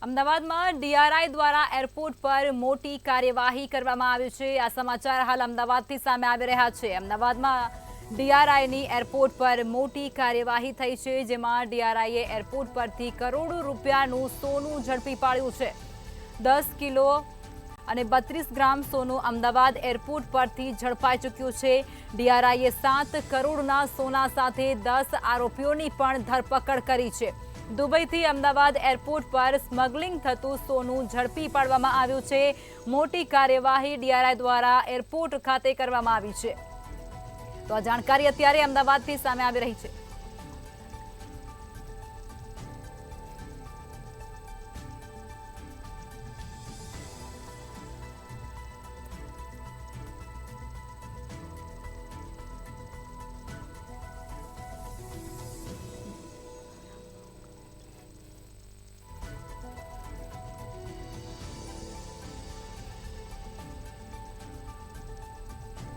અમદાવાદમાં ડીઆરઆઈ દ્વારા એરપોર્ટ પર મોટી કાર્યવાહી કરવામાં આવી છે। આ સમાચાર હાલ અમદાવાદથી સામે આવી રહ્યા છે। અમદાવાદમાં ડીઆરઆઈની એરપોર્ટ પર મોટી કાર્યવાહી થઈ છે, જેમાં ડીઆરઆઈએ એરપોર્ટ પરથી કરોડો રૂપિયાનું સોનું ઝડપી પાડ્યું છે। 10 કિલો અને 32 ગ્રામ સોનું અમદાવાદ એરપોર્ટ પરથી ઝડપાઈ ચૂક્યું છે। ડીઆરઆઈએ 7 કરોડના સોના સાથે 10 આરોપીઓની પણ ધરપકડ કરી છે। દુબઈથી અમદાવાદ એરપોર્ટ પર સ્મગલિંગ થતું સોનું ઝડપી પાડવામાં આવ્યું છે। મોટી કાર્યવાહી ડીઆરઆઈ દ્વારા એરપોર્ટ ખાતે કરવામાં આવી છે। તો આ જાણકારી અત્યારે અમદાવાદથી સામે આવી રહી છે।